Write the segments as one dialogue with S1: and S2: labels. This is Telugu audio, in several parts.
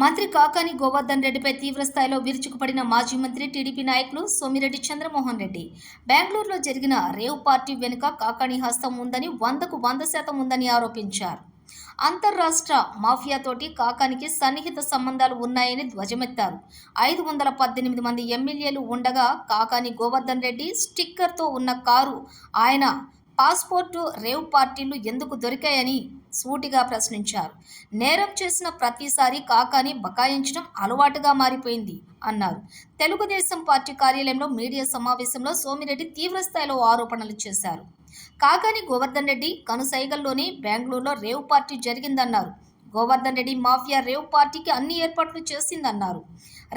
S1: మంత్రి కాకాని గోవర్ధన్ రెడ్డిపై తీవ్రస్థాయిలో విరుచుకుపడిన మాజీ మంత్రి టీడీపీ నాయకులు సోమిరెడ్డి చంద్రమోహన్ రెడ్డి బెంగళూరులో జరిగిన రేవ్ పార్టీ వెనుక కాకాని హస్తం ఉందని 100% ఉందని ఆరోపించారు. అంతర్రాష్ట్ర మాఫియాతోటి కాకానికి సన్నిహిత సంబంధాలు ఉన్నాయని ధ్వజమెత్తారు. 518 మంది ఎమ్మెల్యేలు ఉండగా కాకాని గోవర్ధన్ రెడ్డి స్టిక్కర్తో ఉన్న కారు ఆయన పాస్పోర్టు రేవ్ పార్టీలు ఎందుకు దొరికాయని సూటిగా ప్రశ్నించారు. నేరం చేసిన ప్రతిసారి కాకాని బకాయించడం అలవాటుగా మారిపోయింది అన్నారు. తెలుగుదేశం పార్టీ కార్యాలయంలో మీడియా సమావేశంలో సోమిరెడ్డి తీవ్రస్థాయిలో ఆరోపణలు చేశారు. కాకాని గోవర్ధన్ రెడ్డి కనుసైగల్లోనే బెంగళూరులో రేవ్ పార్టీ జరిగిందన్నారు. గోవర్ధన్ రెడ్డి మాఫియా రేవ్ పార్టీకి అన్ని ఏర్పాట్లు చేసిందన్నారు.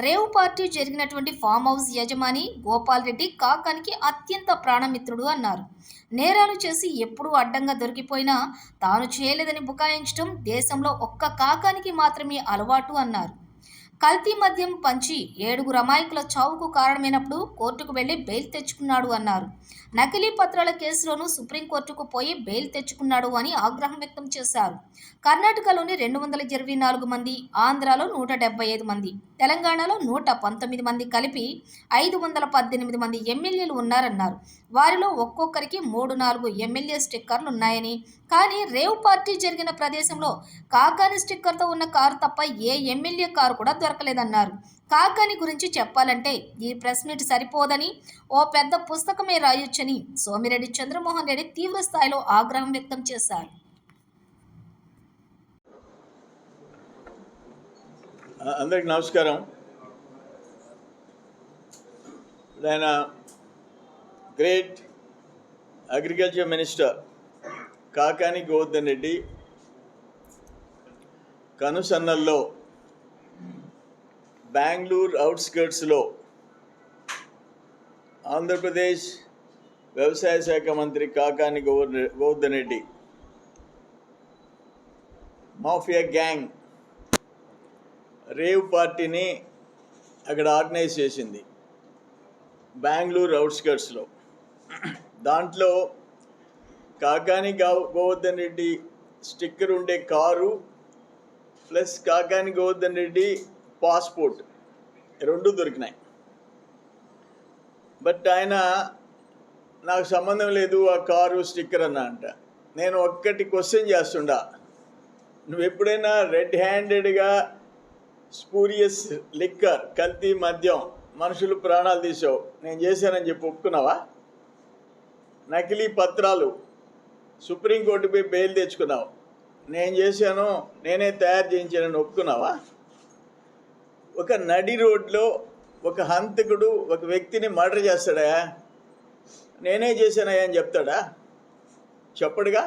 S1: రేవ్ పార్టీ జరిగినటువంటి ఫామ్ హౌస్ యజమాని గోపాల్ రెడ్డి కాకానికి అత్యంత ప్రాణమిత్రుడు అన్నారు. నేరాలు చేసి ఎప్పుడూ అడ్డంగా దొరికిపోయినా తాను చేయలేదని బుకాయించడం దేశంలో ఒక్క కాకానికి మాత్రమే అలవాటు అన్నారు. కల్తీ మద్యం పంచి 7 అమాయకుల చావుకు కారణమైనప్పుడు కోర్టుకు వెళ్లి బెయిల్ తెచ్చుకున్నాడు అన్నారు. నకిలీ పత్రాల కేసులోనూ సుప్రీంకోర్టుకు పోయి బెయిల్ తెచ్చుకున్నాడు అని ఆగ్రహం వ్యక్తం చేశారు. కర్ణాటకలోని 224 మంది, ఆంధ్రాలో 175 మంది, తెలంగాణలో 119 మంది కలిపి 518 మంది ఎమ్మెల్యేలు ఉన్నారన్నారు. వారిలో ఒక్కొక్కరికి 3-4 ఎమ్మెల్యే స్టిక్కర్లు ఉన్నాయని, కానీ రేవ్ పార్టీ జరిగిన ప్రదేశంలో కాకాని స్టిక్కర్తో ఉన్న కారు తప్ప ఏ ఎమ్మెల్యే కారు కూడా దొరకలేదన్నారు. కాకాని గురించి చెప్పాలంటే ఈ ప్రెస్ మీట్ సరిపోదని, ఓ పెద్ద పుస్తకమే రాయొచ్చని సోమిరెడ్డి చంద్రమోహన్ రెడ్డి తీవ్ర స్థాయిలో ఆగ్రహం వ్యక్తం చేశారు.
S2: అందరికి నమస్కారం. ఆయన great agriculture minister Kakani Govardhan Reddy కనుసన్నల్లో బెంగళూరు అవుట్స్కర్ట్స్లో ఆంధ్రప్రదేశ్ వ్యవసాయ శాఖ మంత్రి Kakani Govardhan Reddy mafia gang rave పార్టీని అక్కడ ఆర్గనైజ్ చేసింది బెంగళూరు అవుట్స్కర్ట్స్లో. దాంట్లో కాకాని గోవర్ధన్ రెడ్డి స్టిక్కర్ ఉండే car plus Kakani Govardhan Reddy passport 2 దొరికినాయి. బట్ ఆయన నాకు సంబంధం లేదు ఆ కారు స్టిక్కర్ అన్న అంట. నేను ఒక్కటి క్వశ్చన్ చేస్తుండా, నువ్వు ఎప్పుడైనా రెడ్ హ్యాండెడ్గా స్పూరియస్ లిక్కర్ కల్తీ మద్యం మనుషులు ప్రాణాలు తీసావు, నేను చేశానని చెప్పి ఒప్పుకున్నావా? నకిలీ పత్రాలు సుప్రీంకోర్టుపై బెయిల్ తెచ్చుకున్నావు, నేను చేశాను, నేనే తయారు చేయించానని ఒప్పుకున్నావా? ఒక నడి రోడ్లో ఒక హంతకుడు ఒక వ్యక్తిని మర్డర్ చేస్తాడా? నేనే చేశానయ్యా అని చెప్తాడా? చెప్పడుగా.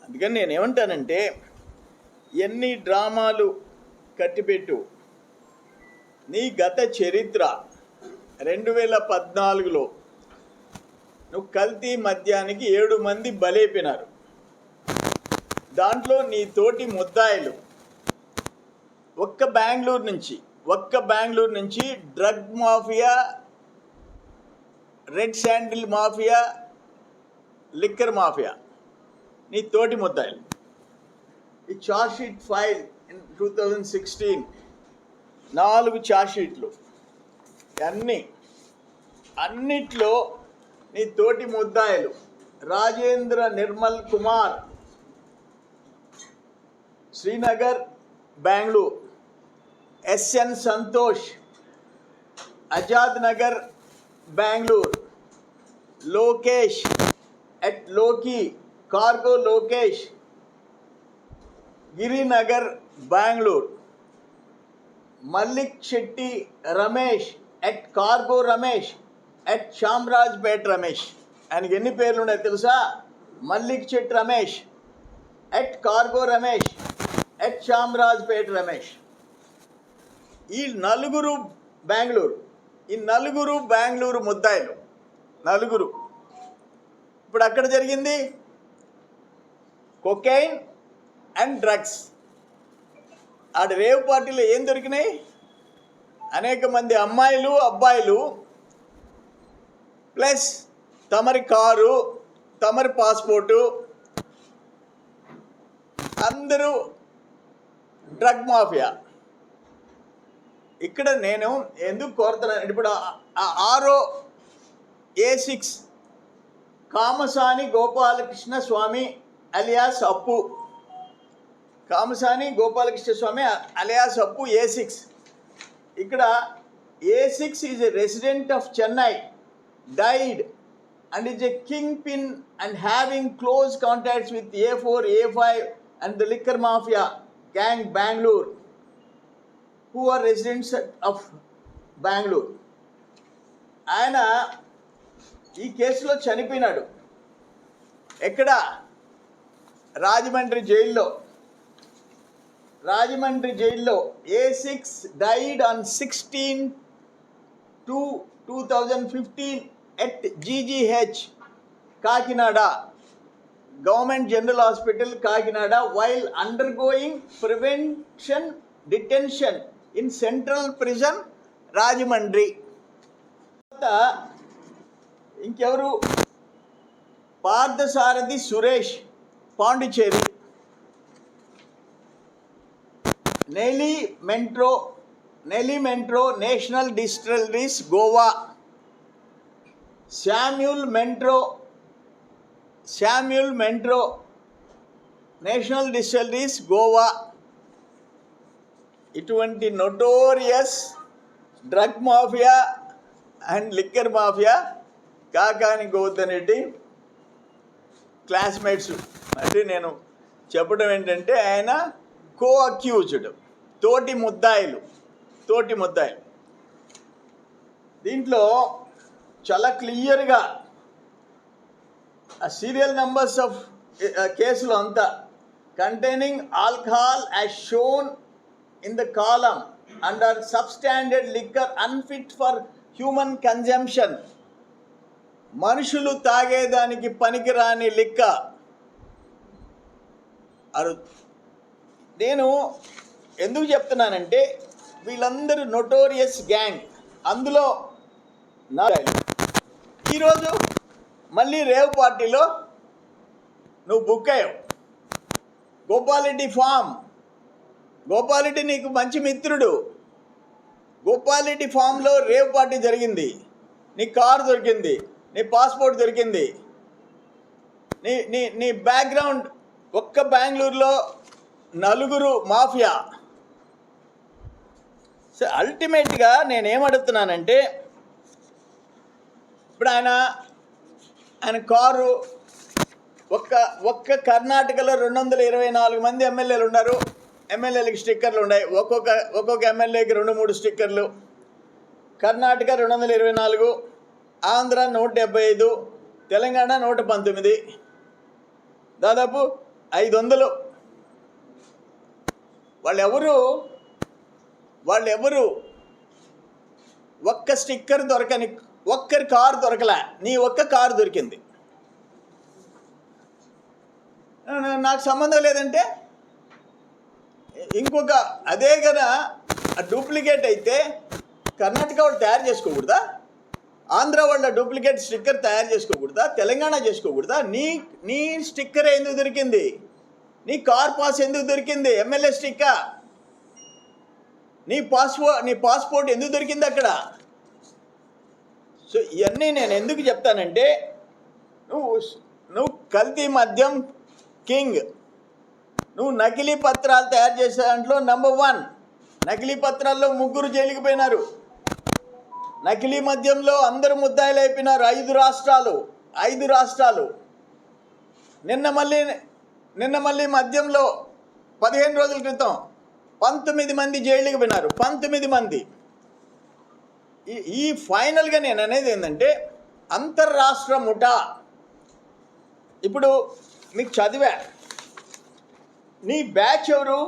S2: అందుకని నేనేమంటానంటే, ఎన్ని డ్రామాలు కట్టిపెట్టు, నీ గత చరిత్ర 2014లో నువ్వు కల్తీ మద్యానికి 7 మంది బలైపోయినారు. దాంట్లో నీ తోటి ముద్దాయిలు ఒక్క బెంగళూరు నుంచి drug mafia, red sandal mafia, liquor mafia నీ తోటి ముద్దాయిలు. ఈ charge sheet file in 2016 4 charge షీట్లు, అన్నిట్లో నీ తోటి ముద్దాయిలు రాజేంద్ర నిర్మల్ కుమార్, శ్రీనగర్ బెంగళూరు, SN సంతోష్, ఆజాద్ నగర్ బెంగళూరు, లోకేష్ ఎట్ లోకి cargo Lokesh, Girinagar Bengaluru, Mallik Shetty Ramesh at cargo Ramesh at Chamarajpet Ramesh. ఆయనకి ఎన్ని పేర్లు ఉన్నాయి తెలుసా? Mallik Shetty Ramesh at cargo Ramesh at Chamarajpet Ramesh. ఈ నలుగురు బెంగళూరు ముద్దాయిలు, నలుగురు. ఇప్పుడు అక్కడ జరిగింది కొకైన్ అండ్ డ్రగ్స్. ఆడ రేవ్ పార్టీలో ఏం దొరికినాయి? అనేక మంది అమ్మాయిలు, అబ్బాయిలు, ప్లస్ తమరి కారు, తమరి పాస్పోర్టు, అందరూ డ్రగ్ మాఫియా. ఇక్కడ నేను ఎందుకు కోరుతున్నాను, ఇప్పుడు ఆరో A6 కామసాని గోపాలకృష్ణ స్వామి అలియాస్ అప్పు, కామసాని గోపాలకృష్ణ స్వామి అలియాస్ అప్పు A6. ఇక్కడ A6 is a resident of Chennai, died and is a kingpin and having close contacts with A4, A5 and the liquor mafia gang Bangalore, who are residents of Bangalore. ఆయన ఈ కేసులో చనిపోయినాడు. ఎక్కడ? రాజమండ్రి జైల్లో. రాజమండ్రి జైల్లో A6 died on 16/2/2015 at GGH Kakinada, government general hospital Kakinada, while undergoing prevention detention in central prison Rajahmundry. ఇంకెవరు? పార్థసారథి సురేష్ పాండిచేరి, నెలీ మెంట్రో నేషనల్ డిస్టిలరీస్ గోవా, శామ్యూల్ మెంట్రో నేషనల్ డిస్టిలరీస్ గోవా. ఇటువంటి notorious drug mafia and liquor mafia Kakani Gautam Reddy classmates. అంటే నేను చెప్పడం ఏంటంటే ఆయన కో అక్యూజ్డ్, తోటి ముద్దాయిలు. దీంట్లో చాలా క్లియర్గా సీరియల్ నెంబర్స్ ఆఫ్ కేసులు అంతా containing alcohol as shown in the column under substandard liquor unfit for human consumption, మనుషులు తాగేదానికి పనికిరాని లిక్క. నేను ఎందుకు చెప్తున్నానంటే వీళ్ళందరూ నోటోరియస్ గ్యాంగ్. అందులో ఈరోజు మళ్ళీ రేవ్ పార్టీలో నువ్వు బుక్ అయ్యావు. గోపాలరెడ్డి నీకు మంచి మిత్రుడు. గోపాలరెడ్డి ఫామ్లో రేవ్ పార్టీ జరిగింది, నీ కారు దొరికింది, నీ పాస్పోర్ట్ దొరికింది, నీ బ్యాక్గ్రౌండ్. ఒక్క బెంగళూరులో 4 మాఫియా. సో అల్టిమేట్గా నేనేమడుగుతున్నానంటే, ఇప్పుడు ఆయన కారు ఒక్క కర్ణాటకలో 224 మంది ఎమ్మెల్యేలు ఉన్నారు. ఎమ్మెల్యేలకి స్టిక్కర్లు ఉన్నాయి. ఒక్కొక్క ఎమ్మెల్యేకి 2-3 స్టిక్కర్లు. కర్ణాటక 224, ఆంధ్ర 175, తెలంగాణ 119, దాదాపు 500. వాళ్ళెవరు ఒక్క స్టిక్కర్ దొరకని, ఒక్కరి కారు దొరకలే. నీ ఒక్క కారు దొరికింది. నాకు సంబంధం లేదంటే ఇంకొక అదే కదా డూప్లికేట్ అయితే కర్ణాటక వాళ్ళు తయారు చేసుకోకూడదా? ఆంధ్ర వాళ్ళ డూప్లికేట్ స్టిక్కర్ తయారు చేసుకోకూడదా? తెలంగాణ చేసుకోకూడదా? నీ స్టిక్కర్ ఎందుకు దొరికింది? నీ కార్ పాస్ ఎందుకు దొరికింది? MLA sticker. నీ పాస్పోర్ట్ ఎందుకు దొరికింది అక్కడ? సో ఇవన్నీ నేను ఎందుకు చెప్తానంటే, నువ్వు కల్తీ మద్యం కింగ్. నువ్వు నకిలీ పత్రాలు తయారు చేసే దాంట్లో నంబర్ 1. నకిలీ పత్రాల్లో 3 జైలుకి పోయినారు. నకిలీ మద్యంలో అందరూ ముద్దాయిలు అయిపోయినారు. 5 రాష్ట్రాలు. నిన్న మళ్ళీ మద్యంలో 15 రోజుల క్రితం 19 మంది జైలుకి పోయినారు. 19 మంది. ఈ ఫైనల్గా నేను అనేది ఏంటంటే, అంతర్రాష్ట్ర ముఠా. ఇప్పుడు మీకు చదివా, నీ బ్యాచ్ ఎవరు?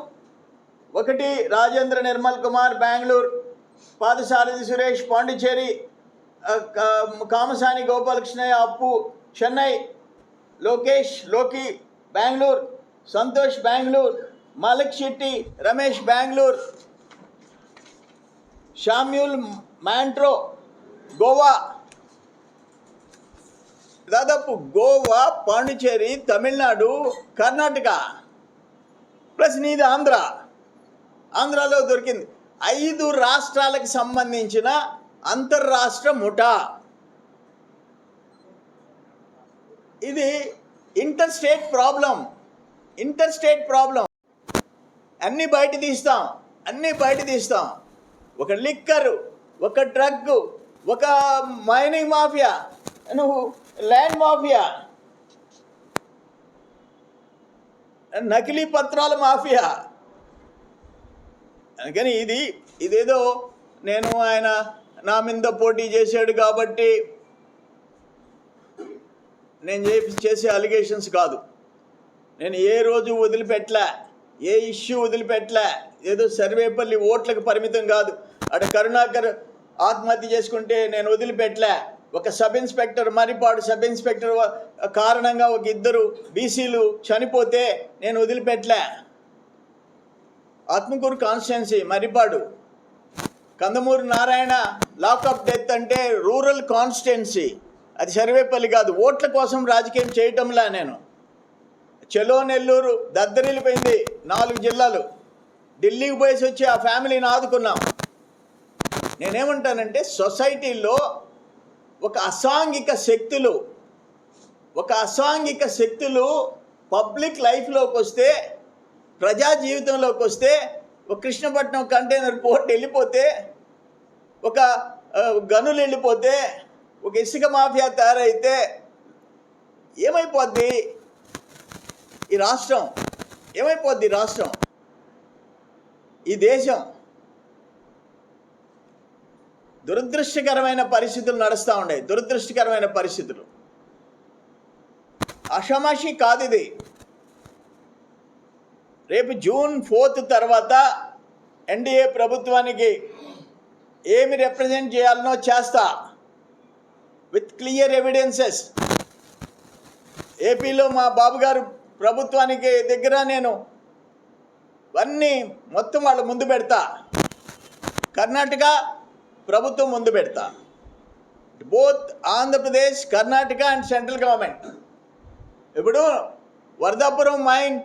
S2: 1 రాజేంద్ర నిర్మల్ కుమార్ బెంగళూరు, పార్థసారథి సురేష్ పాండిచేరి, కామసాని గోపాలకృష్ణయ్య అప్పు చెన్నై, లోకి బెంగళూరు, సంతోష్ బెంగళూరు, మలిక్ శెట్టి రమేష్ బెంగళూరు, శామ్యూల్ మెంట్రో గోవా. దాదాపు గోవా, పాండిచేరి, తమిళనాడు, కర్ణాటక, ప్లస్ నీది ఆంధ్రాలో దొరికింది. 5 రాష్ట్రాలకు సంబంధించిన అంతర్రాష్ట్ర ముఠా. ఇది ఇంటర్ స్టేట్ ప్రాబ్లం. అన్నీ బయట తీస్తాం. ఒక లిక్కరు, ఒక డ్రగ్, ఒక మైనింగ్ మాఫియా, ల్యాండ్ మాఫియా, నకిలీ పత్రాల మాఫియా. అందుకని ఇదేదో ఆయన నా మీద పోటీ చేశాడు కాబట్టి నేను చేసే అలిగేషన్స్ కాదు. నేను ఏ రోజు వదిలిపెట్టలే, ఏ ఇష్యూ వదిలిపెట్టలే. ఏదో సర్వేపల్లి ఓట్లకు పరిమితం కాదు. అక్కడ కరుణాకర్ ఆత్మహత్య చేసుకుంటే నేను వదిలిపెట్టలే. ఒక sub inspector, Marripadu sub inspector కారణంగా ఒక 2 బీసీలు చనిపోతే నేను వదిలిపెట్టలే. Atmakur constituency, Marripadu, Kandamuru Narayana lockup death అంటే రూరల్ కాన్స్టిట్యున్సీ, అది సర్వేపల్లి కాదు. ఓట్ల కోసం రాజకీయం చేయటంలా నేను. చెలో నెల్లూరు దద్దరిల్లిపోయింది, 4 జిల్లాలు. ఢిల్లీకి పోయేసి వచ్చి ఆ ఫ్యామిలీని ఆదుకున్నాం. నేనేమంటానంటే సొసైటీలో ఒక అసాంఘిక శక్తులు పబ్లిక్ లైఫ్లోకి వస్తే, ప్రజా జీవితంలోకి వస్తే, ఒక కృష్ణపట్నం కంటైనర్ పోర్ట్ వెళ్ళిపోతే, ఒక గనులు వెళ్ళిపోతే, ఒక ఇసుక మాఫియా తయారైతే ఏమైపోద్ది ఈ రాష్ట్రం? ఈ దేశం? దురదృష్టకరమైన పరిస్థితులు నడుస్తూ ఉండే. ఆషామాషి కాదు ఇది. రేపు జూన్ 4 తర్వాత ఎన్డీఏ ప్రభుత్వానికి ఏమి రిప్రజెంట్ చేయాలనో చేస్తా, విత్ క్లియర్ ఎవిడెన్సెస్. ఏపీలో మా బాబు గారు ప్రభుత్వానికి దగ్గర నేను అన్నీ మొత్తం వాళ్ళ ముందు పెడతా. కర్ణాటక ప్రభుత్వం ముందు పెడతా. Both Andhra Pradesh, Karnataka and central government. ఇప్పుడు వరదాపురం మైన్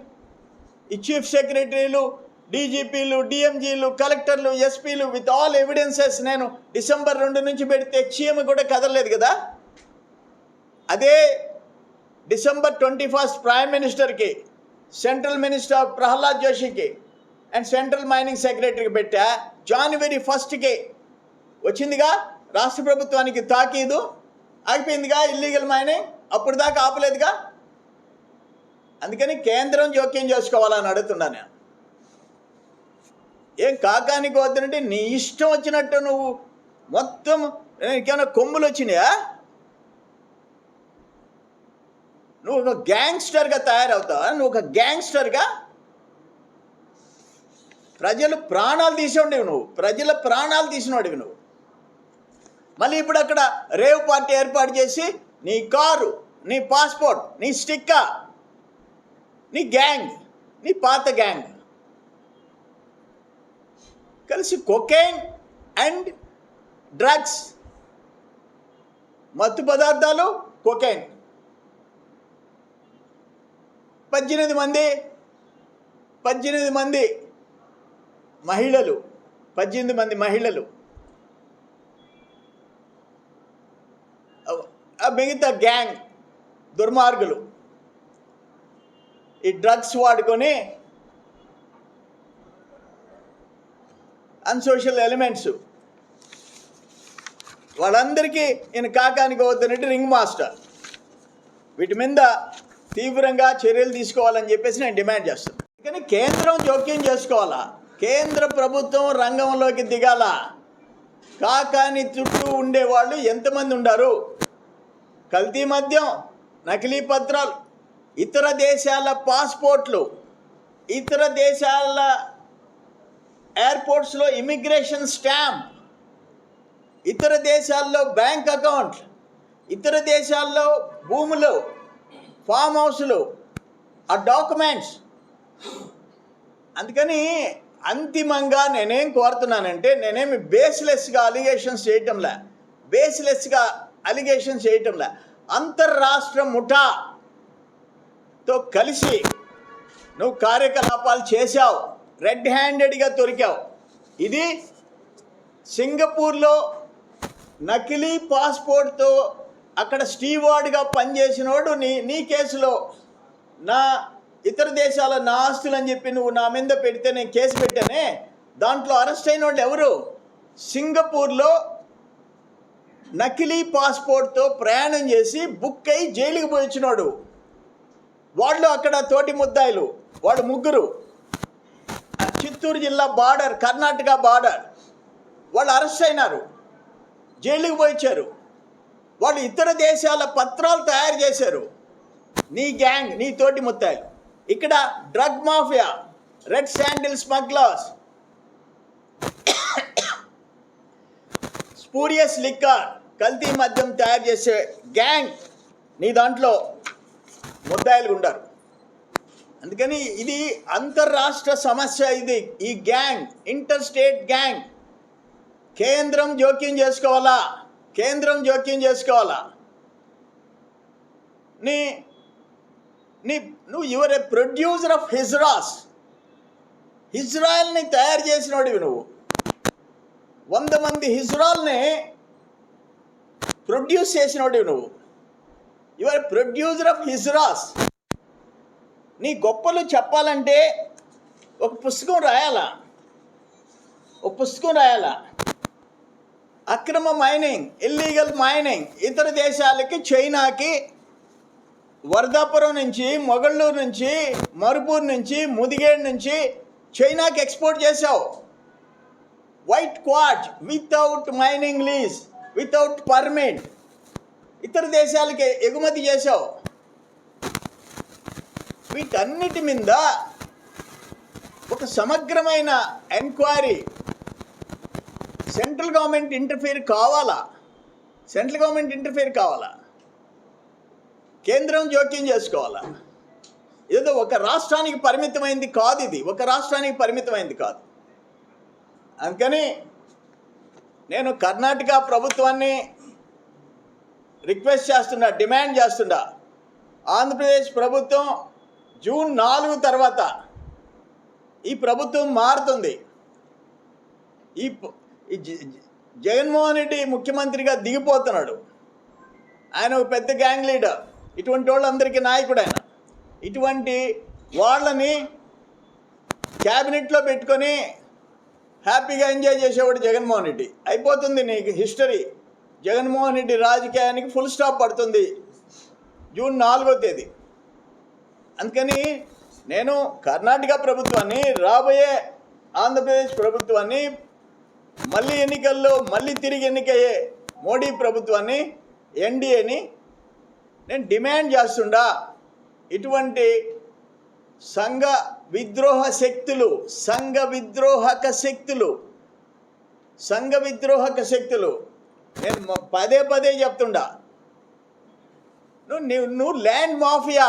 S2: ఈ చీఫ్ సెక్రటరీలు, డీజీపీలు, డిఎంజీలు, కలెక్టర్లు, ఎస్పీలు విత్ ఆల్ ఎవిడెన్సెస్ నేను డిసెంబర్ 2 నుంచి పెడితే చీమ కూడా కదలలేదు కదా. అదే డిసెంబర్ 21 ప్రైమ్ మినిస్టర్కి, సెంట్రల్ మినిస్టర్ ప్రహ్లాద్ జోషికి అండ్ సెంట్రల్ మైనింగ్ సెక్రటరీకి పెట్టా. January 1కి వచ్చిందిగా రాష్ట్ర ప్రభుత్వానికి తాకీదు, ఆగిపోయిందిగా ఇల్లీగల్ మైనింగ్. అప్పుడు దాకా ఆపలేదుగా. అందుకని కేంద్రం జోక్యం చేసుకోవాలని అడుగుతున్నాను నేను. ఏం కాకానికి వద్దంటే నీ ఇష్టం వచ్చినట్టు నువ్వు మొత్తం ఇంకేమైనా కొమ్ములు వచ్చినాయా? నువ్వు ఒక గ్యాంగ్స్టర్గా తయారవుతావా? నువ్వు ఒక గ్యాంగ్స్టర్గా ప్రజల ప్రాణాలు తీసినవాడివి నువ్వు. మళ్ళీ ఇప్పుడు అక్కడ రేవ్ పార్టీ ఏర్పాటు చేసి నీ కారు, నీ పాస్పోర్ట్, నీ స్టిక్కర్, నీ గ్యాంగ్, నీ పాత గ్యాంగ్ కలిసి కొకైన్ అండ్ డ్రగ్స్, మత్తు పదార్థాలు, కొకైన్. 18 మంది మహిళలు, 18 మంది మహిళలు. మిగతా గ్యాంగ్ దుర్మార్గులు ఈ డ్రగ్స్ వాడుకొని అన్సోషల్ ఎలిమెంట్స్ వాళ్ళందరికీ ఈయన కాకానికి వద్దనంటే రింగ్ మాస్టర్. వీటి మీద తీవ్రంగా చర్యలు తీసుకోవాలని చెప్పేసి నేను డిమాండ్ చేస్తాను. కానీ కేంద్రం జోక్యం చేసుకోవాలా, కేంద్ర ప్రభుత్వం రంగంలోకి దిగాల. కాకాని చుట్టూ ఉండేవాళ్ళు ఎంతమంది ఉండారు? కల్తీ మద్యం, నకిలీ పత్రాలు, ఇతర దేశాల పాస్పోర్ట్లు, ఇతర దేశాల ఎయిర్పోర్ట్స్లో ఇమిగ్రేషన్ స్టాంప్, ఇతర దేశాల్లో బ్యాంక్ అకౌంట్, ఇతర దేశాల్లో భూములు, ఫామ్ హౌస్లు, ఆ డాక్యుమెంట్స్. అందుకని అంతిమంగా నేనేం కోరుతున్నానంటే, నేనేమి బేస్లెస్గా అలిగేషన్స్ చేయటంలా, అంతర్రాష్ట్ర ముఠాతో కలిసి నువ్వు కార్యకలాపాలు చేశావు, రెడ్ హ్యాండెడ్గా దొరికావు. ఇది సింగపూర్లో నకిలీ పాస్పోర్ట్తో అక్కడ స్టీవార్డ్గా పనిచేసినోడు నీ కేసులో నా ఇతర దేశాల నా ఆస్తులు అని చెప్పి నువ్వు నా మీద పెడితే నేను కేసు పెట్టానే, దాంట్లో అరెస్ట్ అయిన వాళ్ళు ఎవరు? సింగపూర్లో నకిలీ పాస్పోర్ట్తో ప్రయాణం చేసి బుక్ అయి జైలుకి పోయి వచ్చినాడు. వాళ్ళు అక్కడ తోటి ముద్దాయిలు, వాడు ముగ్గురు. చిత్తూరు జిల్లా బార్డర్, కర్ణాటక బార్డర్, వాళ్ళు అరెస్ట్ అయినారు, జైలుకి పోయించారు. వాళ్ళు ఇతర దేశాల పత్రాలు తయారు చేశారు. నీ గ్యాంగ్, నీ తోటి ముత్తాయిలు. ఇక్కడ drug mafia, red sandal smugglers, spurious liquor, కల్తీ మద్యం తయారు చేసే గ్యాంగ్ నీ దాంట్లో ముద్దాయిలు ఉండారు. అందుకని ఇది అంతర్రాష్ట్ర సమస్య. ఇది ఈ గ్యాంగ్, ఇంటర్ స్టేట్ గ్యాంగ్. కేంద్రం జోక్యం చేసుకోవాలా, కేంద్రం జోక్యం చేసుకోవాలా. నువ్వు your a producer of hijras. హిజ్రాయల్ని తయారు చేసినోడివి నువ్వు. 100 మంది హిజ్రాల్ని ప్రొడ్యూస్ చేసినోడివి నువ్వు. Your a producer of hijras. నీ గొప్పలు చెప్పాలంటే ఒక పుస్తకం రాయాలా, ఒక పుస్తకం రాయాలా. అక్రమ మైనింగ్, ఇల్లీగల్ మైనింగ్, ఇతర దేశాలకి, చైనాకి, వర్ధాపురం నుంచి, మొగళ్ళూరు నుంచి, మరుపూర్ నుంచి, ముదిగేడు నుంచి చైనాకి ఎక్స్పోర్ట్ చేశావు. White quartz without mining lease, without permit ఇతర దేశాలకి ఎగుమతి చేశావు. వీటన్నిటి మీద ఒక సమగ్రమైన ఎంక్వైరీ సెంట్రల్ గవర్నమెంట్ ఇంటర్ఫియర్ కావాలా, సెంట్రల్ గవర్నమెంట్ ఇంటర్ఫియర్ కావాలా, కేంద్రం జోక్యం చేసుకోవాలా. ఏదో ఒక రాష్ట్రానికి పరిమితమైంది కాదు, ఇది ఒక రాష్ట్రానికి పరిమితమైంది కాదు. అందుకని నేను కర్ణాటక ప్రభుత్వాన్ని రిక్వెస్ట్ చేస్తున్నా, డిమాండ్ చేస్తున్నా. ఆంధ్రప్రదేశ్ ప్రభుత్వం జూన్ 4 తర్వాత ఈ ప్రభుత్వం మారుతుంది. ఈ జగన్మోహన్ రెడ్డి ముఖ్యమంత్రిగా దిగిపోతున్నాడు. ఆయన ఒక పెద్ద గ్యాంగ్ లీడర్, ఇటువంటి వాళ్ళందరికీ నాయకుడు ఆయన. ఇటువంటి వాళ్ళని క్యాబినెట్లో పెట్టుకొని హ్యాపీగా ఎంజాయ్ చేసేవాడు జగన్మోహన్ రెడ్డి. అయిపోతుంది నీకు హిస్టరీ. జగన్మోహన్ రెడ్డి రాజకీయానికి ఫుల్ స్టాప్ పడుతుంది జూన్ 4వ తేదీ. అందుకని నేను కర్ణాటక ప్రభుత్వాన్ని, రాబోయే ఆంధ్రప్రదేశ్ ప్రభుత్వాన్ని, మళ్ళీ ఎన్నికల్లో మళ్ళీ తిరిగి ఎన్నికయ్యే మోడీ ప్రభుత్వాన్ని, ఎన్డీఏని నేను డిమాండ్ చేస్తుండా. ఇటువంటి సంఘ విద్రోహ శక్తులు, సంఘ విద్రోహక శక్తులు నేను పదే చెప్తుండా. నువ్వు ల్యాండ్ మాఫియా,